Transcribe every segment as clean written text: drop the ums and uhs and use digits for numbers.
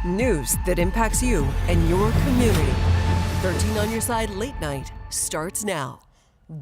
News that impacts you and your community. 13 on your side late night starts now.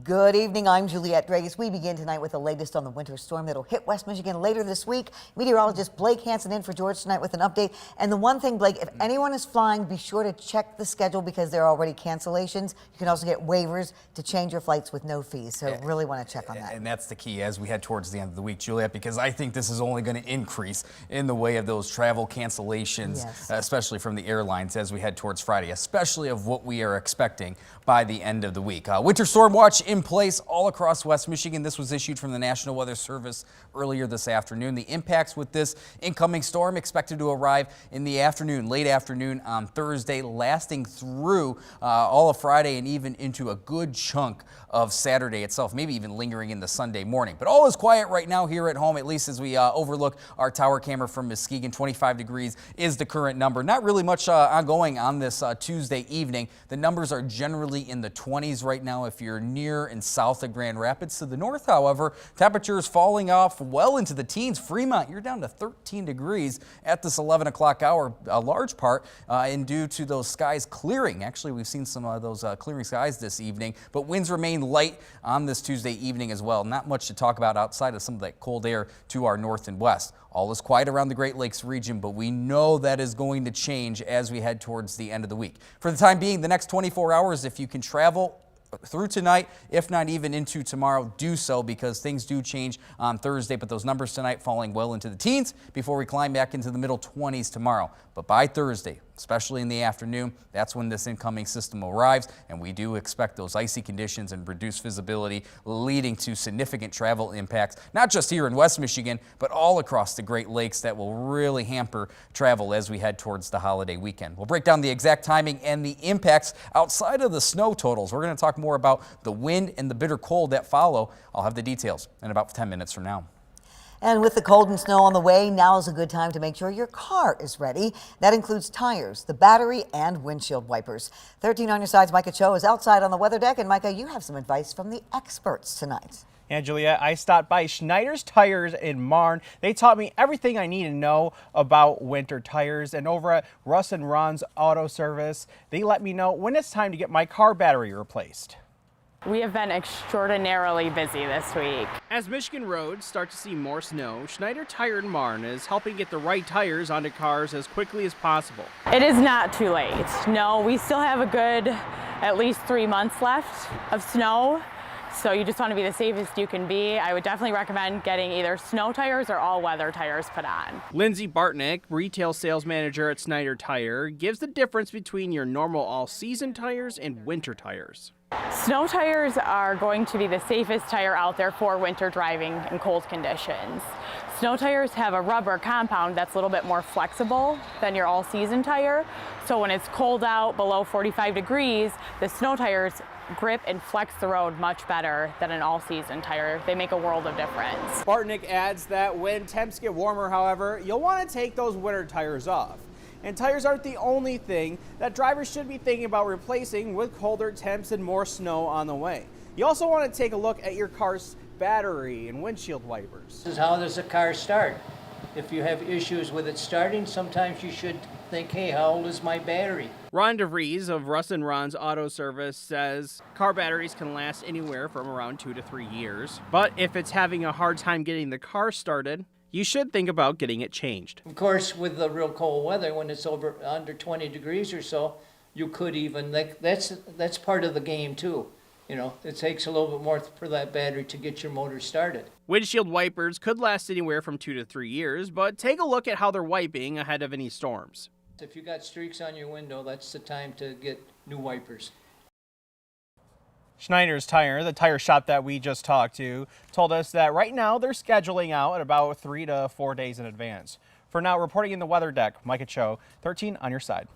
Good evening, I'm Juliette Dragus. We begin tonight with the latest on the winter storm that'll hit West Michigan later this week. Meteorologist Blake Hansen in for George tonight with an update. And the one thing, Blake, if anyone is flying, be sure to check the schedule because there are already cancellations. You can also get waivers to change your flights with no fees. So really want to check on that. And that's the key as we head towards the end of the week, Juliette, because I think this is only going to increase in the way of those travel cancellations, especially from the airlines as we head towards Friday, especially of what we are expecting by the end of the week. Winter storm watch in place all across West Michigan. This was issued from the National Weather Service earlier this afternoon. The impacts with this incoming storm expected to arrive in the afternoon, late afternoon on Thursday, lasting through all of Friday and even into a good chunk of Saturday itself, maybe even lingering in the Sunday morning. But all is quiet right now here at home, at least as we overlook our tower camera from Muskegon. 25 degrees is the current number. Not really much ongoing on this Tuesday evening. The numbers are generally in the 20s right now if you're near and south of Grand Rapids. To the north, however, temperatures falling off well into the teens. Fremont, you're down to 13 degrees at this 11 o'clock hour, a large part and due to those skies clearing. Actually, we've seen some of those clearing skies this evening, but winds remain light on this Tuesday evening as well. Not much to talk about outside of some of that cold air to our north and west. All is quiet around the Great Lakes region, but we know that is going to change as we head towards the end of the week. For the time being, the next 24 hours, if you can travel through tonight, if not even into tomorrow, do so because things do change on Thursday. But those numbers tonight falling well into the teens before we climb back into the middle 20s tomorrow. But by Thursday, especially in the afternoon, that's when this incoming system arrives, and we do expect those icy conditions and reduced visibility leading to significant travel impacts, not just here in West Michigan, but all across the Great Lakes that will really hamper travel as we head towards the holiday weekend. We'll break down the exact timing and the impacts outside of the snow totals. We're going to talk more about the wind and the bitter cold that follow. I'll have the details in about 10 minutes from now. And with the cold and snow on the way, now is a good time to make sure your car is ready. That includes tires, the battery, and windshield wipers. 13 on your side's Micah Cho is outside on the weather deck. And Micah, you have some advice from the experts tonight. Yeah, Juliette, I stopped by Schneider's Tires in Marne. They taught me everything I need to know about winter tires. And over at Russ and Ron's Auto Service, they let me know when it's time to get my car battery replaced. We have been extraordinarily busy this week. As Michigan roads start to see more snow, Schneider Tire in Marne is helping get the right tires onto cars as quickly as possible. It is not too late. No, we still have a good at least 3 months left of snow. So you just want to be the safest you can be. I would definitely recommend getting either snow tires or all-weather tires put on. Lindsay Bartnick, retail sales manager at Schneider Tire, gives the difference between your normal all-season tires and winter tires. Snow tires are going to be the safest tire out there for winter driving in cold conditions. Snow tires have a rubber compound that's a little bit more flexible than your all-season tire. So when it's cold out below 45 degrees, the snow tires grip and flex the road much better than an all-season tire. They make a world of difference. Bartnick adds that when temps get warmer, however, you'll want to take those winter tires off. And tires aren't the only thing that drivers should be thinking about replacing with colder temps and more snow on the way. You also want to take a look at your car's battery and windshield wipers. This is how does a car start? If you have issues with it starting, sometimes you should think, hey, how old is my battery? Ron DeVries of Russ and Ron's Auto Service says car batteries can last anywhere from around 2 to 3 years. But if it's having a hard time getting the car started, you should think about getting it changed. Of course, with the real cold weather, when it's under 20 degrees or so, you could even, that's part of the game too. You know, it takes a little bit more for that battery to get your motor started. Windshield wipers could last anywhere from 2 to 3 years, but take a look at how they're wiping ahead of any storms. If you got streaks on your window, that's the time to get new wipers. Schneider's Tire, the tire shop that we just talked to, told us that right now they're scheduling out at about 3 to 4 days in advance. For now, reporting in the weather deck, Micah Cho, 13 on your side.